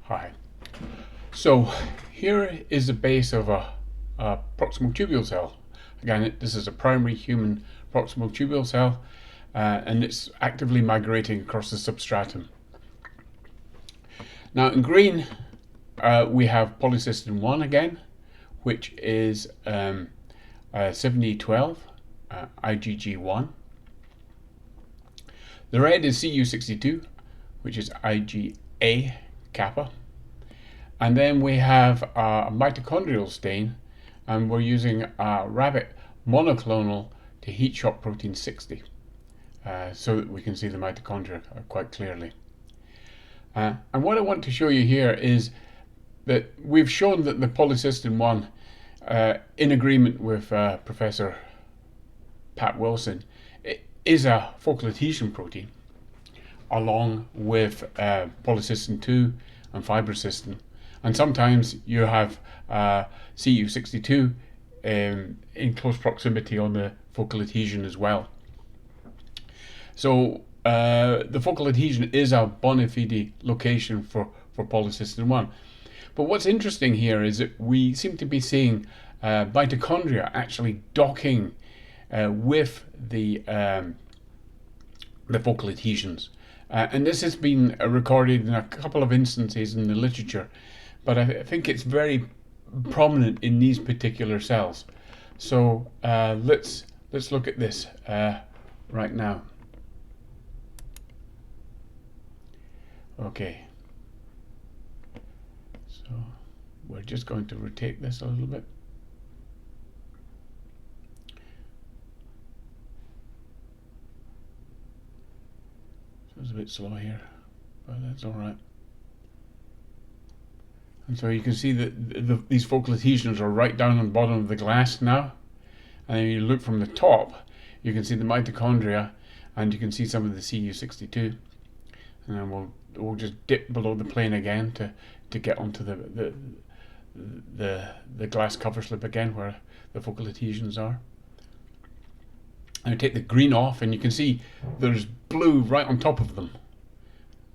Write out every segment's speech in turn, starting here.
Hi. So here is the base of a proximal tubule cell. Again, this is a primary human proximal tubule cell, and it's actively migrating across the substratum. Now in green, we have Polycystin 1 again, which is 7012, IgG1. The red is Cu62, which is IgA kappa. And then we have a mitochondrial stain, and we're using a rabbit monoclonal to heat shock protein 60, so that we can see the mitochondria quite clearly. And what I want to show you here is that we've shown that the Polycystin 1, in agreement with Professor Pat Wilson, is a focal adhesion protein, along with Polycystin 2 and fibrocystin. And sometimes you have Cu62 in close proximity on the focal adhesion as well. So the focal adhesion is a bona fide location for Polycystin 1. But what's interesting here is that we seem to be seeing mitochondria actually docking with the focal adhesions. And this has been recorded in a couple of instances in the literature, but I think it's very prominent in these particular cells. So let's look at this right now. Okay, so we're just going to rotate this a little bit. So it's a bit slow here, but that's all right. And so you can see that these focal adhesions are right down on the bottom of the glass now. And then you look from the top, you can see the mitochondria, and you can see some of the Cu62. And then we'll just dip below the plane again to get onto the glass cover slip again where the focal adhesions are. And I take the green off, and you can see there's blue right on top of them.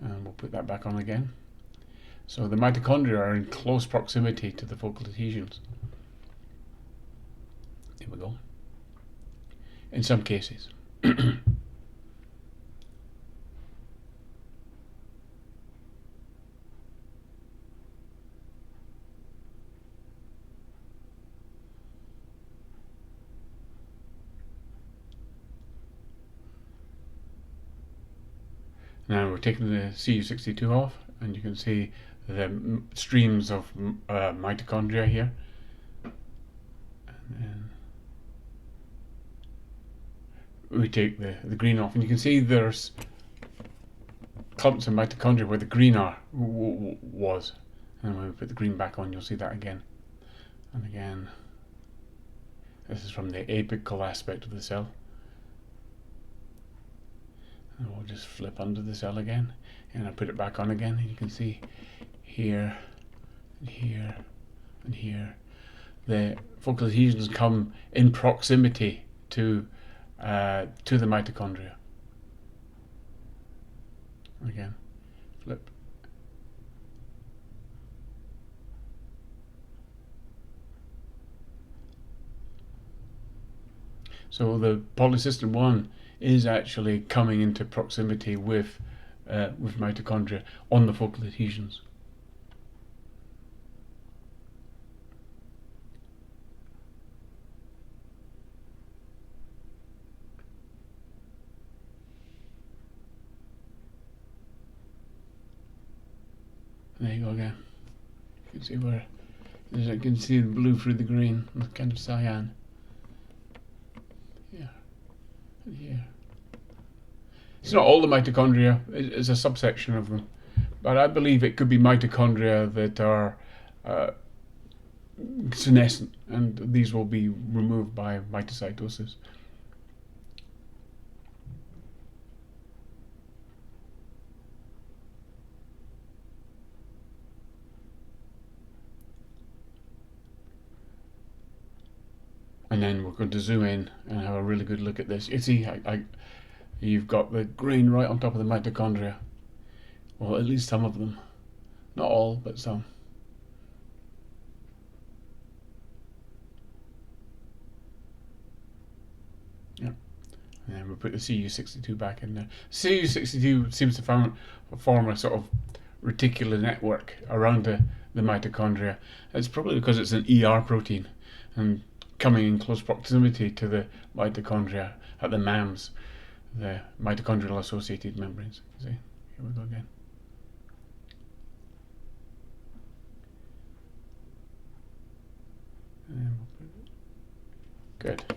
And we'll put that back on again. So the mitochondria are in close proximity to the focal adhesions. There we go. In some cases. Now we're taking the Cu62 off, and you can see the streams of mitochondria here. And then we take the green off, and you can see there's clumps of mitochondria where the green was. And when we put the green back on, you'll see that again. And again, this is from the apical aspect of the cell. And we'll just flip under the cell again, and I put it back on again, and you can see here, and here, and here, the focal adhesions come in proximity to the mitochondria. Again, flip. So the Polycystin 1 is actually coming into proximity with mitochondria on the focal adhesions. There you go again. You can see where I can see the blue through the green, the kind of cyan. Here and here. It's not all the mitochondria, it's a subsection of them. But I believe it could be mitochondria that are senescent, and these will be removed by mitocytosis. And then we're going to zoom in and have a really good look at this. You see, you've got the green right on top of the mitochondria. Well, at least some of them. Not all, but some. Yeah. And then we put the Cu62 back in there. Cu62 seems to form a sort of reticular network around the mitochondria. It's probably because it's an ER protein and coming in close proximity to the mitochondria at the MAMs, the mitochondrial associated membranes. See, here we go again. And we'll put it. Good.